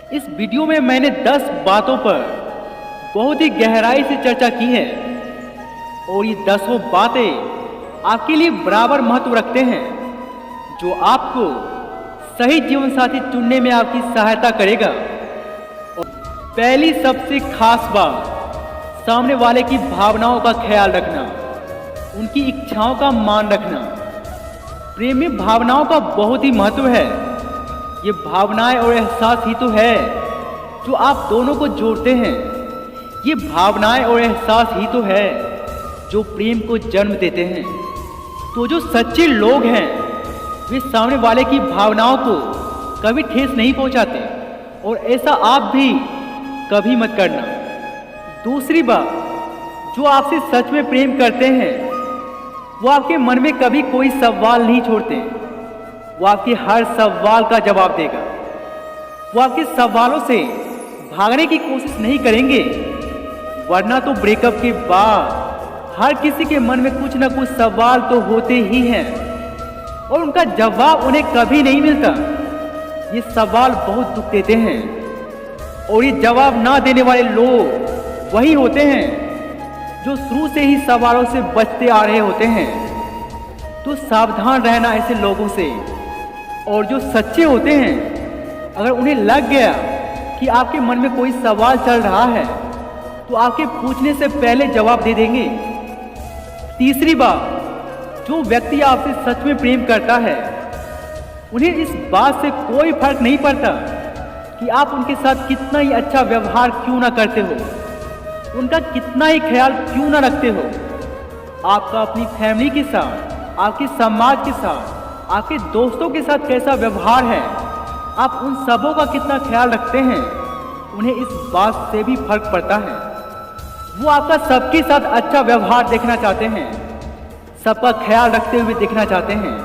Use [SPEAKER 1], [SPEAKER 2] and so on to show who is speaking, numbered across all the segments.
[SPEAKER 1] इस वीडियो में मैंने 10 बातों पर बहुत ही गहराई से चर्चा की है और ये 10 बातें आपके लिए बराबर महत्व रखते हैं, जो आपको सही जीवन साथी चुनने में आपकी सहायता करेगा। और पहली सबसे खास बात, सामने वाले की भावनाओं का ख्याल रखना, उनकी इच्छाओं का मान रखना। प्रेम में भावनाओं का बहुत ही महत्व है। ये भावनाएं और एहसास ही तो है जो आप दोनों को जोड़ते हैं। ये भावनाएं और एहसास ही तो है जो प्रेम को जन्म देते हैं। तो जो सच्चे लोग हैं वे सामने वाले की भावनाओं को कभी ठेस नहीं पहुंचाते, और ऐसा आप भी कभी मत करना। दूसरी बात, जो आपसे सच में प्रेम करते हैं वो आपके मन में कभी कोई सवाल नहीं छोड़ते। वो आपके हर सवाल का जवाब देगा। वो आपके सवालों से भागने की कोशिश नहीं करेंगे, वरना तो ब्रेकअप के बाद हर किसी के मन में कुछ ना कुछ सवाल तो होते ही हैं और उनका जवाब उन्हें कभी नहीं मिलता। ये सवाल बहुत दुख देते हैं और ये जवाब ना देने वाले लोग वही होते हैं जो शुरू से ही सवालों से बचते आ रहे होते हैं। तो सावधान रहना ऐसे लोगों से। और जो सच्चे होते हैं, अगर उन्हें लग गया कि आपके मन में कोई सवाल चल रहा है तो आपके पूछने से पहले जवाब दे देंगे। तीसरी बात, जो व्यक्ति आपसे सच में प्रेम करता है उन्हें इस बात से कोई फर्क नहीं पड़ता कि आप उनके साथ कितना ही अच्छा व्यवहार क्यों ना करते हो, उनका कितना ही ख्याल क्यों ना रखते हो। आपका अपनी फैमिली के साथ, आपके समाज के साथ, आपके दोस्तों के साथ कैसा व्यवहार है, आप उन सबों का कितना ख्याल रखते हैं, उन्हें इस बात से भी फर्क पड़ता है। वो आपका सबके साथ अच्छा व्यवहार देखना चाहते हैं, सबका ख्याल रखते हुए देखना चाहते हैं,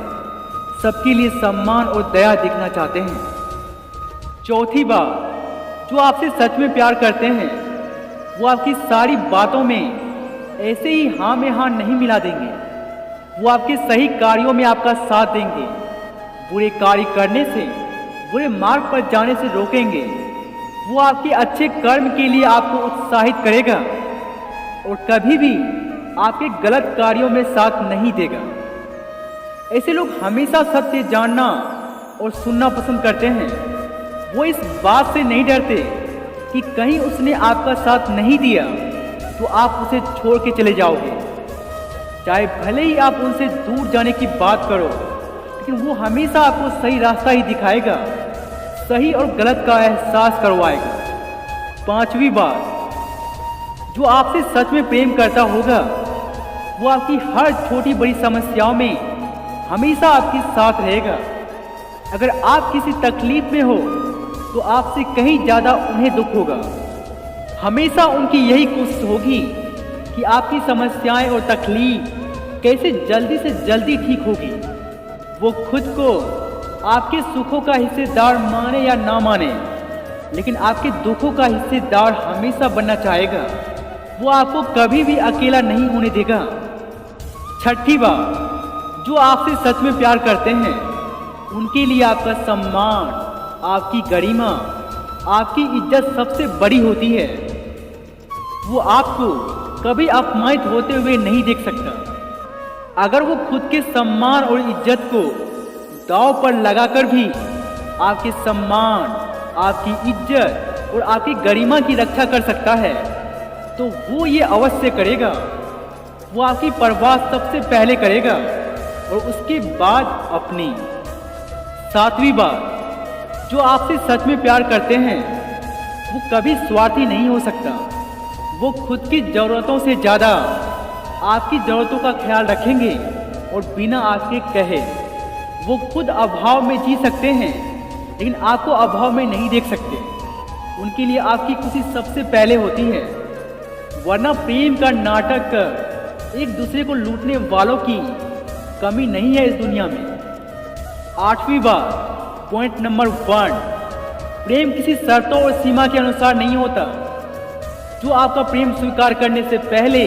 [SPEAKER 1] सबके लिए सम्मान और दया दिखना चाहते हैं। चौथी बात, जो आपसे सच में प्यार करते हैं वो आपकी सारी बातों में ऐसे ही हाँ में हाँ नहीं मिला देंगे। वो आपके सही कार्यों में आपका साथ देंगे, बुरे कार्य करने से, बुरे मार्ग पर जाने से रोकेंगे। वो आपके अच्छे कर्म के लिए आपको उत्साहित करेगा और कभी भी आपके गलत कार्यों में साथ नहीं देगा। ऐसे लोग हमेशा सत्य जानना और सुनना पसंद करते हैं। वो इस बात से नहीं डरते कि कहीं उसने आपका साथ नहीं दिया तो आप उसे छोड़ के चले जाओगे। चाहे भले ही आप उनसे दूर जाने की बात करो, लेकिन वो हमेशा आपको सही रास्ता ही दिखाएगा, सही और गलत का एहसास करवाएगा। पांचवी बात, जो आपसे सच में प्रेम करता होगा वो आपकी हर छोटी बड़ी समस्याओं में हमेशा आपके साथ रहेगा। अगर आप किसी तकलीफ में हो तो आपसे कहीं ज़्यादा उन्हें दुख होगा। हमेशा उनकी यही कोशिश होगी कि आपकी समस्याएं और तकलीफ कैसे जल्दी से जल्दी ठीक होगी। वो खुद को आपके सुखों का हिस्सेदार माने या ना माने, लेकिन आपके दुखों का हिस्सेदार हमेशा बनना चाहेगा। वो आपको कभी भी अकेला नहीं होने देगा। छठी बात, जो आपसे सच में प्यार करते हैं उनके लिए आपका सम्मान, आपकी गरिमा, आपकी इज्जत सबसे बड़ी होती है। वो आपको कभी अपमानित होते हुए नहीं देख सकता। अगर वो खुद के सम्मान और इज्जत को दांव पर लगाकर भी आपके सम्मान, आपकी इज्जत और आपकी गरिमा की रक्षा कर सकता है तो वो ये अवश्य करेगा। वो आपकी परवाह सबसे पहले करेगा और उसके बाद अपनी। सातवीं बात, जो आपसे सच में प्यार करते हैं वो कभी स्वार्थी नहीं हो सकता। वो खुद की ज़रूरतों से ज़्यादा आपकी ज़रूरतों का ख्याल रखेंगे और बिना आपके कहे। वो खुद अभाव में जी सकते हैं लेकिन आपको अभाव में नहीं देख सकते। उनके लिए आपकी खुशी सबसे पहले होती है, वरना प्रेम का नाटक एक दूसरे को लूटने वालों की कमी नहीं है इस दुनिया में। आठवीं बात, पॉइंट नंबर 1, प्रेम किसी शर्तों और सीमा के अनुसार नहीं होता। जो आपका प्रेम स्वीकार करने से पहले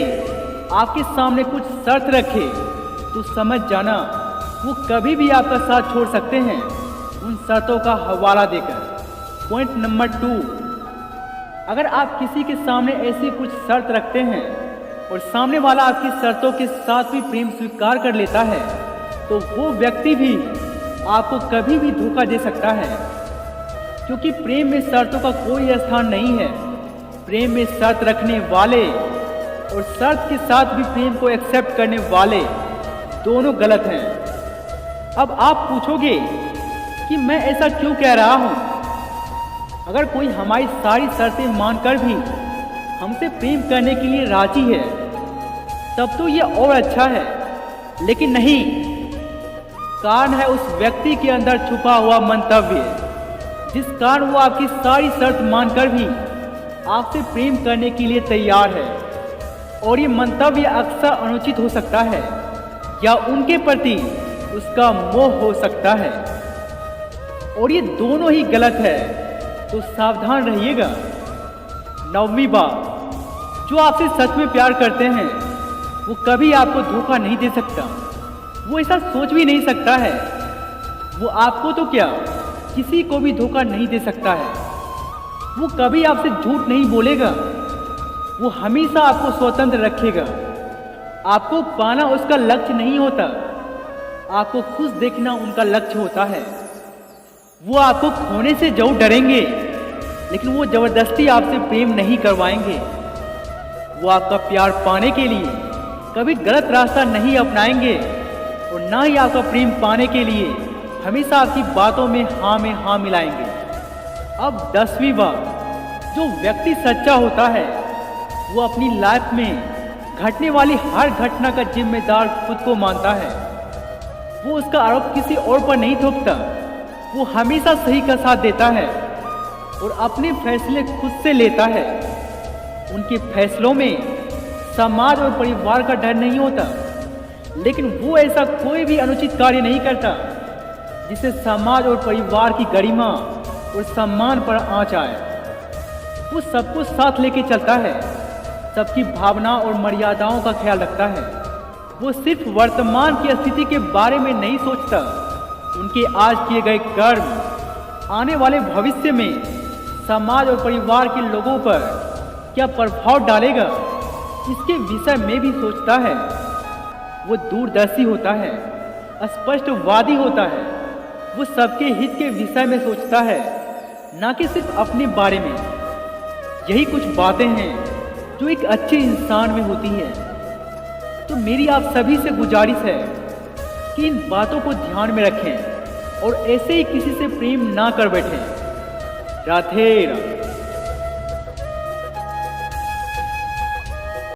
[SPEAKER 1] आपके सामने कुछ शर्त रखे तो समझ जाना वो कभी भी आपका साथ छोड़ सकते हैं उन शर्तों का हवाला देकर। पॉइंट नंबर 2, अगर आप किसी के सामने ऐसी कुछ शर्त रखते हैं और सामने वाला आपकी शर्तों के साथ भी प्रेम स्वीकार कर लेता है, तो वो व्यक्ति भी आपको कभी भी धोखा दे सकता है, क्योंकि प्रेम में शर्तों का कोई स्थान नहीं है। प्रेम में शर्त रखने वाले और शर्त के साथ भी प्रेम को एक्सेप्ट करने वाले दोनों गलत हैं। अब आप पूछोगे कि मैं ऐसा क्यों कह रहा हूँ। अगर कोई हमारी सारी शर्तें मानकर भी हमसे प्रेम करने के लिए राजी है, तब तो ये और अच्छा है, लेकिन नहीं। कारण है उस व्यक्ति के अंदर छुपा हुआ मंतव्य, जिस कारण वो आपकी सारी शर्त मानकर भी आपसे प्रेम करने के लिए तैयार है। और ये मंतव्य अक्सर अनुचित हो सकता है या उनके प्रति उसका मोह हो सकता है, और ये दोनों ही गलत है, तो सावधान रहिएगा। 9वीं बात, जो आपसे सच में प्यार करते हैं वो कभी आपको धोखा नहीं दे सकता। वो ऐसा सोच भी नहीं सकता है। वो आपको तो क्या, किसी को भी धोखा नहीं दे सकता है। वो कभी आपसे झूठ नहीं बोलेगा। वो हमेशा आपको स्वतंत्र रखेगा। आपको पाना उसका लक्ष्य नहीं होता, आपको खुश देखना उनका लक्ष्य होता है। वो आपको खोने से जरूर डरेंगे, लेकिन वो जबरदस्ती आपसे प्रेम नहीं करवाएंगे। वो आपका प्यार पाने के लिए कभी गलत रास्ता नहीं अपनाएंगे, और ना ही आपका प्रेम पाने के लिए हमेशा आपकी बातों में हाँ मिलाएंगे। अब 10वीं बात, जो व्यक्ति सच्चा होता है वो अपनी लाइफ में घटने वाली हर घटना का जिम्मेदार खुद को मानता है। वो उसका आरोप किसी और पर नहीं थोपता। वो हमेशा सही का साथ देता है और अपने फैसले खुद से लेता है। उनके फैसलों में समाज और परिवार का डर नहीं होता, लेकिन वो ऐसा कोई भी अनुचित कार्य नहीं करता जिससे समाज और परिवार की गरिमा और सम्मान पर आंच आए। वो सबको साथ लेके चलता है, सबकी भावना और मर्यादाओं का ख्याल रखता है। वो सिर्फ वर्तमान की स्थिति के बारे में नहीं सोचता। उनके आज किए गए कर्म आने वाले भविष्य में समाज और परिवार के लोगों पर क्या प्रभाव डालेगा, इसके विषय में भी सोचता है। वो दूरदर्शी होता है, स्पष्टवादी होता है। वो सबके हित के विषय में सोचता है, ना कि सिर्फ अपने बारे में। यही कुछ बातें हैं जो एक अच्छे इंसान में होती हैं। तो मेरी आप सभी से गुजारिश है कि इन बातों को ध्यान में रखें और ऐसे ही किसी से प्रेम ना कर बैठें। राधे राधे।